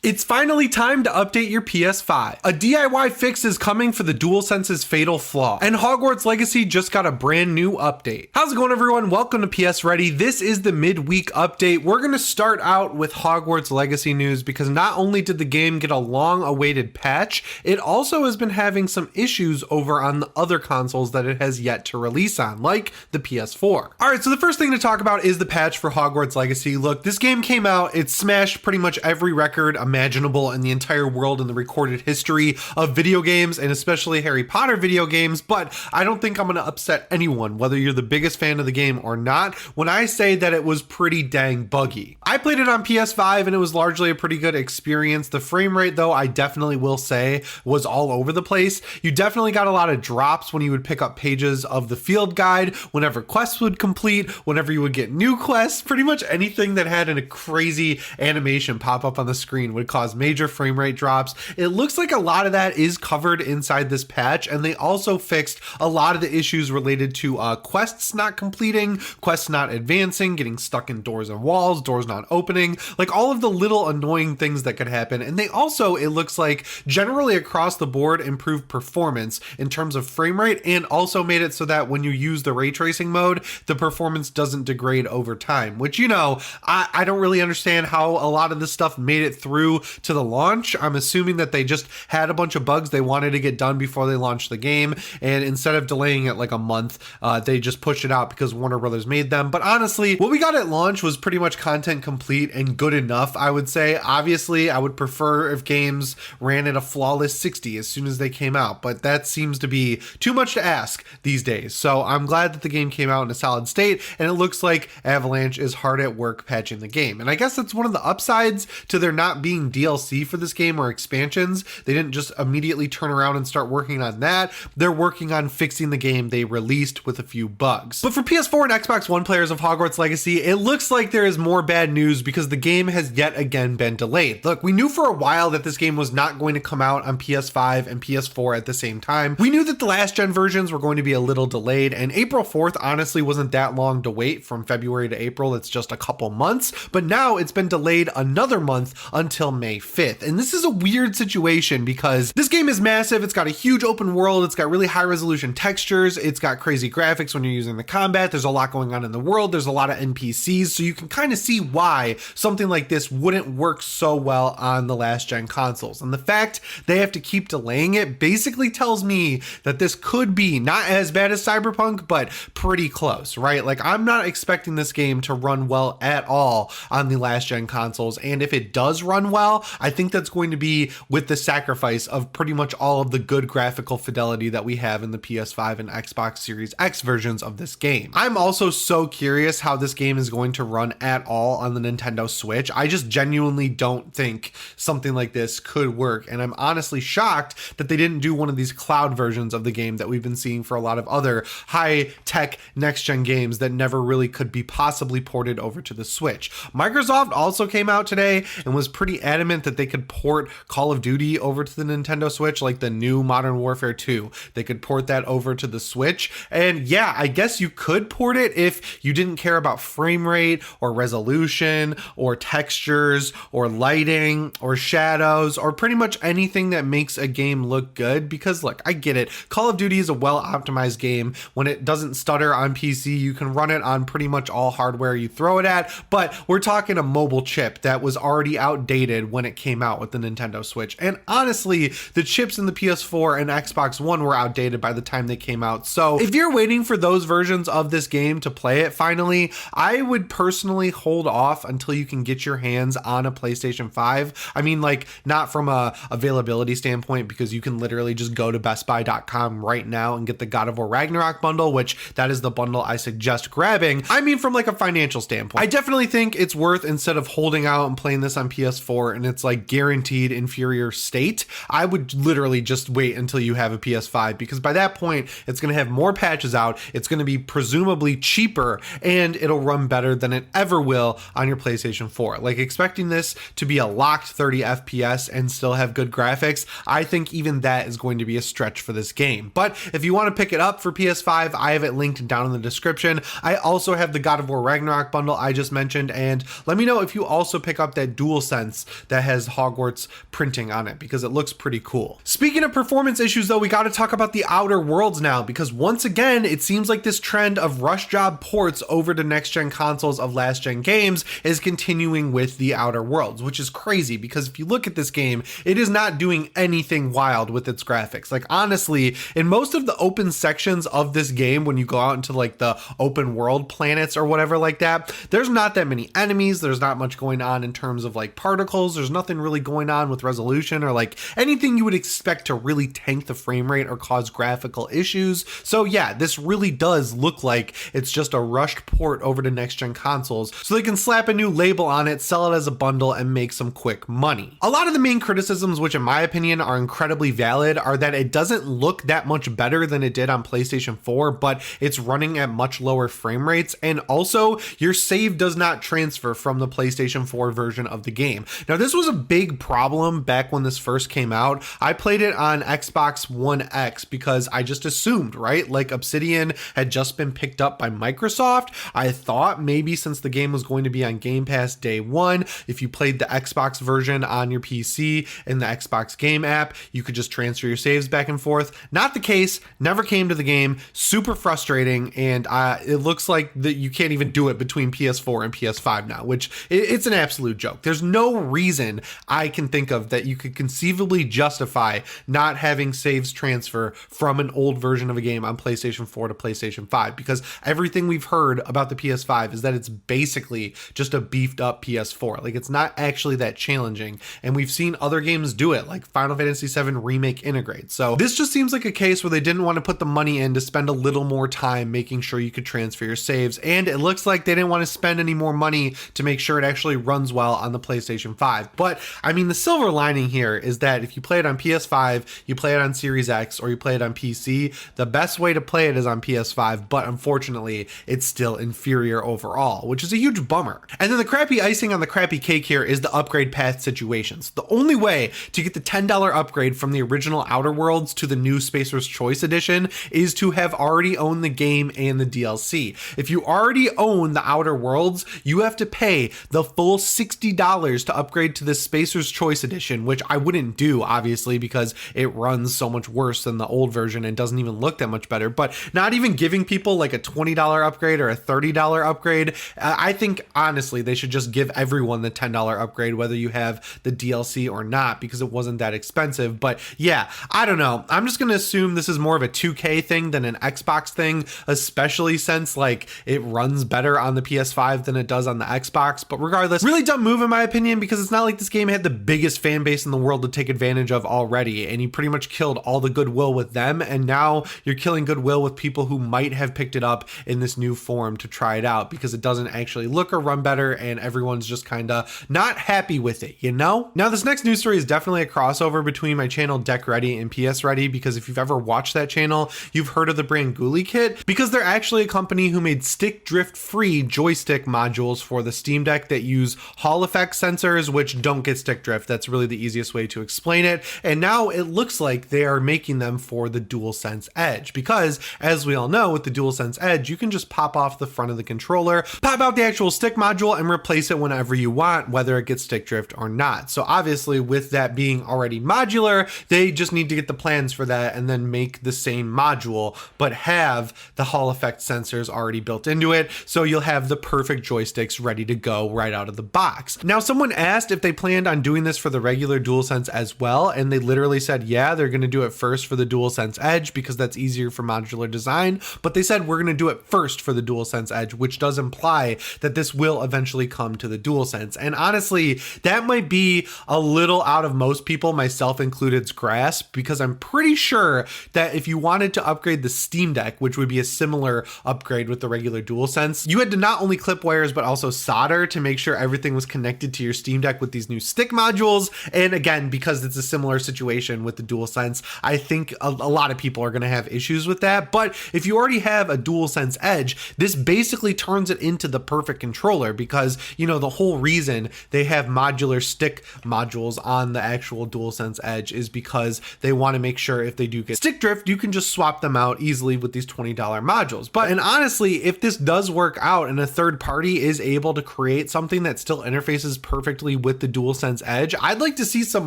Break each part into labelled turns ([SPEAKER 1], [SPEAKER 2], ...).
[SPEAKER 1] It's finally time to update your PS5. A DIY fix is coming for the DualSense's fatal flaw, and Hogwarts Legacy just got a brand new update. How's it going, everyone? Welcome to PSReady. This is the midweek update. We're going to start out with Hogwarts Legacy news because not only did the game get a long-awaited patch, it also has been having some issues over on the other consoles that it has yet to release on, like the PS4. Alright, so the first thing to talk about is the patch for Hogwarts Legacy. Look, this game came out, it smashed pretty much every record imaginable in the entire world in the recorded history of video games, and especially Harry Potter video games, but I don't think I'm going to upset anyone, whether you're the biggest fan of the game or not, when I say that it was pretty dang buggy. I played it on PS5 and it was largely a pretty good experience. The frame rate, though, I definitely will say was all over the place. You definitely got a lot of drops when you would pick up pages of the field guide, whenever quests would complete, whenever you would get new quests, pretty much anything that had a crazy animation pop up on the screen would cause major frame rate drops. It looks like a lot of that is covered inside this patch, and they also fixed a lot of the issues related to quests not completing, quests not advancing, getting stuck in doors and walls, doors not opening, like all of the little annoying things that could happen. And they also, it looks like, generally across the board improved performance in terms of frame rate, and also made it so that when you use the ray tracing mode, the performance doesn't degrade over time, which, you know, I don't really understand how a lot of this stuff made it through to the launch. I'm assuming that they just had a bunch of bugs they wanted to get done before they launched the game, and instead of delaying it like a month, they just pushed it out because Warner Brothers made them. But honestly, what we got at launch was pretty much content complete and good enough, I would say. Obviously, I would prefer if games ran at a flawless 60 as soon as they came out, but that seems to be too much to ask these days. So I'm glad that the game came out in a solid state, and it looks like Avalanche is hard at work patching the game. And I guess that's one of the upsides to there not being DLC for this game or expansions. They didn't just immediately turn around and start working on that. They're working on fixing the game they released with a few bugs. But for PS4 and Xbox One players of Hogwarts Legacy, it looks like there is more bad news because the game has yet again been delayed. Look, we knew for a while that this game was not going to come out on PS5 and PS4 at the same time. We knew that the last gen versions were going to be a little delayed, and April 4th honestly wasn't that long to wait. From February to April, it's just a couple months, but now it's been delayed another month until May 5th. And this is a weird situation because this game is massive. It's got a huge open world. It's got really high resolution textures. It's got crazy graphics when you're using the combat. There's a lot going on in the world. There's a lot of NPCs. So you can kind of see why something like this wouldn't work so well on the last gen consoles. And the fact they have to keep delaying it basically tells me that this could be not as bad as Cyberpunk, but pretty close, right? Like, I'm not expecting this game to run well at all on the last gen consoles. And if it does run well, I think that's going to be with the sacrifice of pretty much all of the good graphical fidelity that we have in the PS5 and Xbox Series X versions of this game. I'm also so curious how this game is going to run at all on the Nintendo Switch. I just genuinely don't think something like this could work, and I'm honestly shocked that they didn't do one of these cloud versions of the game that we've been seeing for a lot of other high-tech next-gen games that never really could be possibly ported over to the Switch. Microsoft also came out today and was pretty adamant that they could port Call of Duty over to the Nintendo Switch, like the new Modern Warfare 2. They could port that over to the Switch, and yeah, I guess you could port it if you didn't care about frame rate or resolution or textures or lighting or shadows or pretty much anything that makes a game look good. Because look, I get it. Call of Duty is a well-optimized game. When it doesn't stutter on PC, you can run it on pretty much all hardware you throw it at, but we're talking a mobile chip that was already outdated when it came out with the Nintendo Switch. And honestly, the chips in the PS4 and Xbox One were outdated by the time they came out. So if you're waiting for those versions of this game to play it finally, I would personally hold off until you can get your hands on a PlayStation 5. I mean, like, not from a availability standpoint, because you can literally just go to bestbuy.com right now and get the God of War Ragnarok bundle, which that is the bundle I suggest grabbing. I mean, from like a financial standpoint, I definitely think it's worth, instead of holding out and playing this on PS4 and it's like guaranteed inferior state, I would literally just wait until you have a PS5, because by that point it's going to have more patches out, it's going to be presumably cheaper, and it'll run better than it ever will on your PlayStation 4. Like, expecting this to be a locked 30 FPS and still have good graphics, I think even that is going to be a stretch for this game. But if you want to pick it up for PS5, I have it linked down in the description. I also have the God of War Ragnarok bundle I just mentioned, and let me know if you also pick up that DualSense that has Hogwarts printing on it because it looks pretty cool. Speaking of performance issues though, we got to talk about the Outer Worlds now, because once again, it seems like this trend of rush job ports over to next gen consoles of last gen games is continuing with the Outer Worlds, which is crazy because if you look at this game, it is not doing anything wild with its graphics. Like honestly, in most of the open sections of this game, when you go out into like the open world planets or whatever like that, there's not that many enemies. There's not much going on in terms of like particles. There's nothing really going on with resolution or like anything you would expect to really tank the frame rate or cause graphical issues. So yeah, this really does look like it's just a rushed port over to next gen consoles so they can slap a new label on it, sell it as a bundle, and make some quick money. A lot of the main criticisms, which in my opinion are incredibly valid, are that it doesn't look that much better than it did on PlayStation 4, but it's running at much lower frame rates, and also your save does not transfer from the PlayStation 4 version of the game. Now this was a big problem back when this first came out. I played it on Xbox One X because I just assumed, right? Like Obsidian had just been picked up by Microsoft. I thought maybe since the game was going to be on Game Pass day one, if you played the Xbox version on your PC in the Xbox game app, you could just transfer your saves back and forth. Not the case, never came to the game, super frustrating, and it looks like that you can't even do it between PS4 and PS5 now, which it's an absolute joke. There's no reason I can think of that you could conceivably justify not having saves transfer from an old version of a game on PlayStation 4 to PlayStation 5, because everything we've heard about the PS5 is that it's basically just a beefed up PS4. Like it's not actually that challenging, and we've seen other games do it, like Final Fantasy VII Remake integrate. So this just seems like a case where they didn't want to put the money in to spend a little more time making sure you could transfer your saves, and it looks like they didn't want to spend any more money to make sure it actually runs well on the PlayStation 5. But I mean, the silver lining here is that if you play it on PS5, you play it on Series X, or you play it on PC, the best way to play it is on PS5, but unfortunately it's still inferior overall, which is a huge bummer. And then the crappy icing on the crappy cake here is the upgrade path situations. The only way to get the $10 upgrade from the original Outer Worlds to the new Spacer's Choice Edition is to have already owned the game and the DLC. If you already own the Outer Worlds, you have to pay the full $60 to upgrade to the Spacer's Choice Edition, which I wouldn't do, obviously, because it runs so much worse than the old version and doesn't even look that much better. But not even giving people like a $20 upgrade or a $30 upgrade, I think honestly they should just give everyone the $10 upgrade, whether you have the DLC or not, because it wasn't that expensive. But yeah, I don't know. I'm just gonna assume this is more of a 2K thing than an Xbox thing, especially since like it runs better on the PS5 than it does on the Xbox. But regardless, really dumb move in my opinion, because it's not like this game had the biggest fan base in the world to take advantage of already, and you pretty much killed all the goodwill with them, and now you're killing goodwill with people who might have picked it up in this new form to try it out, because it doesn't actually look or run better, and everyone's just kind of not happy with it, you know? Now this next news story is definitely a crossover between my channel Deck Ready and PS Ready, because if you've ever watched that channel, you've heard of the brand Ghoulie Kit, because they're actually a company who made stick drift free joystick modules for the Steam Deck that use Hall effect sensors, which don't get stick drift. That's really the easiest way to explain it. And now it looks like they are making them for the DualSense Edge, because as we all know, with the DualSense Edge, you can just pop off the front of the controller, pop out the actual stick module, and replace it whenever you want, whether it gets stick drift or not. So obviously with that being already modular, they just need to get the plans for that and then make the same module, but have the Hall effect sensors already built into it, so you'll have the perfect joysticks ready to go right out of the box. Now someone asked if they planned on doing this for the regular DualSense as well, and they literally said yeah, they're going to do it first for the DualSense Edge because that's easier for modular design, but they said we're going to do it first for the DualSense Edge, which does imply that this will eventually come to the DualSense. And honestly, that might be a little out of most people, myself included's grasp, because I'm pretty sure that if you wanted to upgrade the Steam Deck, which would be a similar upgrade with the regular DualSense, you had to not only clip wires but also solder to make sure everything was connected to your Steam Deck with these new stick modules. And again, because it's a similar situation with the DualSense, I think a lot of people are going to have issues with that. But if you already have a DualSense Edge, this basically turns it into the perfect controller, because you know the whole reason they have modular stick modules on the actual DualSense Edge is because they want to make sure if they do get stick drift, you can just swap them out easily with these $20 modules. But and honestly, if this does work out and a third party is able to create something that still interfaces perfectly with the DualSense Edge. I'd like to see some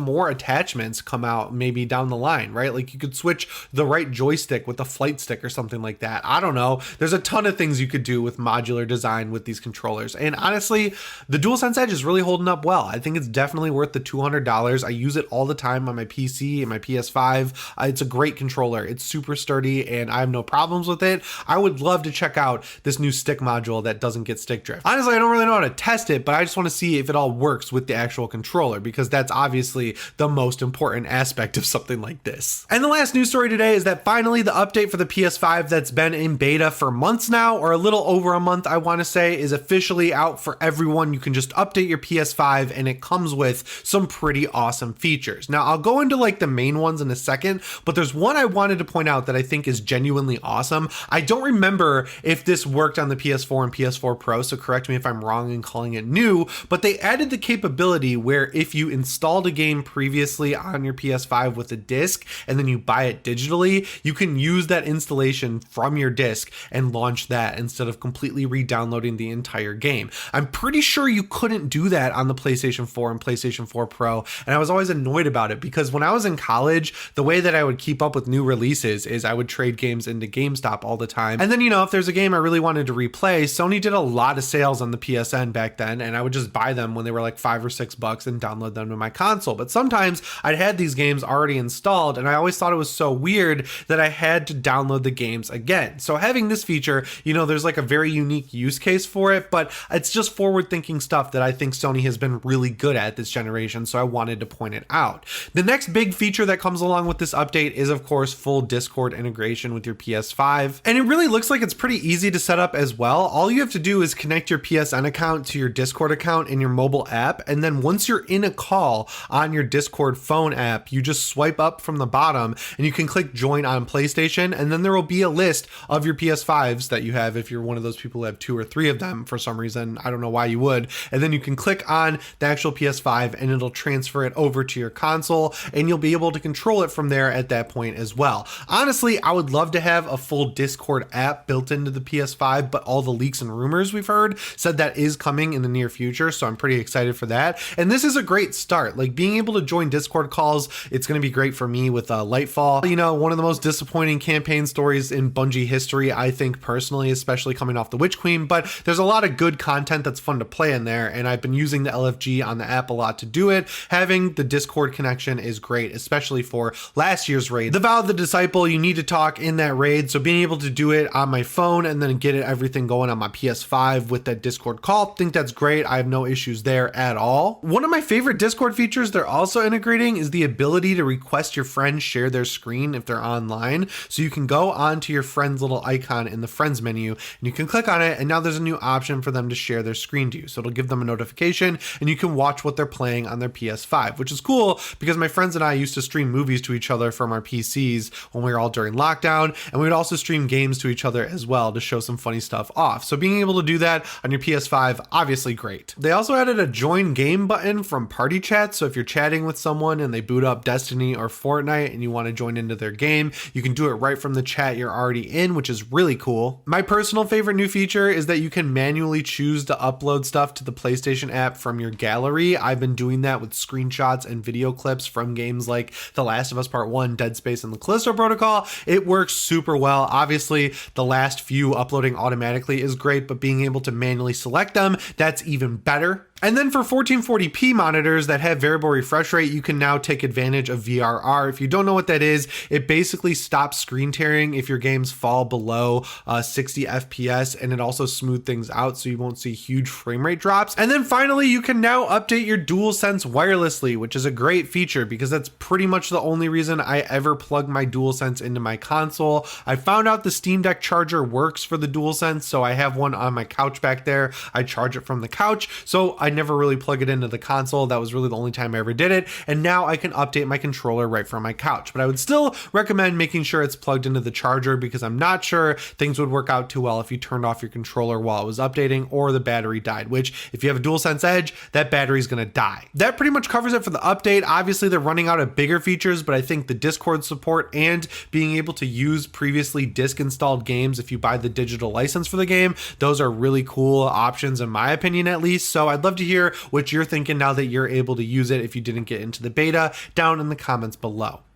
[SPEAKER 1] more attachments come out maybe down the line, right? Like you could switch the right joystick with a flight stick or something like that. I don't know. There's a ton of things you could do with modular design with these controllers. And honestly, the DualSense Edge is really holding up well. I think it's definitely worth the $200. I use it all the time on my PC and my PS5. It's a great controller. It's super sturdy and I have no problems with it. I would love to check out this new stick module that doesn't get stick drift. Honestly, I don't really know how to test it, but I just want to see if it all works with the actual controller, because that's obviously the most important aspect of something like this. And the last news story today is that finally the update for the PS5 that's been in beta for months now, or a little over a month, I want to say, is officially out for everyone. You can just update your PS5 and it comes with some pretty awesome features. Now, I'll go into like the main ones in a second, but there's one I wanted to point out that I think is genuinely awesome. I don't remember if this worked on the PS4 and PS4 Pro, so correct me if I'm wrong in calling it new, but they added the capability where if you installed a game previously on your PS5 with a disc and then you buy it digitally, you can use that installation from your disc and launch that instead of completely re-downloading the entire game. I'm pretty sure you couldn't do that on the PlayStation 4 and PlayStation 4 Pro, and I was always annoyed about it because when I was in college, the way that I would keep up with new releases is I would trade games into GameStop all the time. And then, you know, if there's a game I really wanted to replay, Sony did a lot of sales on the PSN back then, and I would just buy them when they were like $5 or $6 and download them to my console. But sometimes I'd had these games already installed, and I always thought it was so weird that I had to download the games again. So having this feature, you know, there's like a very unique use case for it, but it's just forward-thinking stuff that I think Sony has been really good at this generation, so I wanted to point it out. The next big feature that comes along with this update is, of course, full Discord integration with your PS5, and it really looks like it's pretty easy to set up as well. All you have to do is connect your PSN account to your Discord account in your mobile app, and then once you're in a call on your Discord phone app, you just swipe up from the bottom and you can click join on PlayStation, and then there will be a list of your PS5s that you have if you're one of those people who have 2 or 3 of them for some reason. I don't know why you would. And then you can click on the actual PS5 and it'll transfer it over to your console, and you'll be able to control it from there at that point as well. Honestly, I would love to have a full Discord app built into the PS5, but all the leaks and rumors we've heard said that is coming in the near future, so I'm pretty excited for that. And this is a great start. Like being able to join Discord calls, it's going to be great for me with Lightfall. You know, one of the most disappointing campaign stories in Bungie history, I think personally, especially coming off the Witch Queen, but there's a lot of good content that's fun to play in there, and I've been using the LFG on the app a lot to do it. Having the Discord connection is great, especially for last year's raid. The Vow of the Disciple, you need to talk in that raid, so being able to do it on my phone and then get everything going on my PS5 with that Discord call, I think that's great. I have no issues there at all. One of my favorite Discord features they're also integrating is the ability to request your friends share their screen if they're online. So you can go onto your friend's little icon in the friends menu and you can click on it, and now there's a new option for them to share their screen to you. So it'll give them a notification and you can watch what they're playing on their PS5, which is cool because my friends and I used to stream movies to each other from our PCs when we were all during lockdown, and we would also stream games to each other as well to show some funny stuff off. So being able to do that on your PS5, obviously great. They also added a join game button from party chat, so if you're chatting with someone and they boot up Destiny or Fortnite and you want to join into their game, you can do it right from the chat you're already in, which is really cool. My personal favorite new feature is that you can manually choose to upload stuff to the PlayStation app from your gallery. I've been doing that with screenshots and video clips from games like The Last of Us Part 1, Dead Space, and the Callisto Protocol. It works super well. Obviously, the last few uploading automatically is great, but being able to manually select them, that's even better. And then for 1440p monitors that have variable refresh rate, you can now take advantage of VRR. If you don't know what that is, it basically stops screen tearing if your games fall below 60 FPS, and it also smooths things out so you won't see huge frame rate drops. And then finally, you can now update your DualSense wirelessly, which is a great feature because that's pretty much the only reason I ever plug my DualSense into my console. I found out the Steam Deck charger works for the DualSense, so I have one on my couch back there. I charge it from the couch, so I never really plug it into the console. That was really the only time I ever did it, and now I can update my controller right from my couch. But I would still recommend making sure it's plugged into the charger because I'm not sure things would work out too well if you turned off your controller while it was updating or the battery died, which if you have a DualSense Edge, that battery's gonna die. That pretty much covers it for the update. Obviously, they're running out of bigger features, but I think the Discord support and being able to use previously disc installed games if you buy the digital license for the game, those are really cool options in my opinion at least. So I'd love love to hear what you're thinking now that you're able to use it if you didn't get into the beta down in the comments below.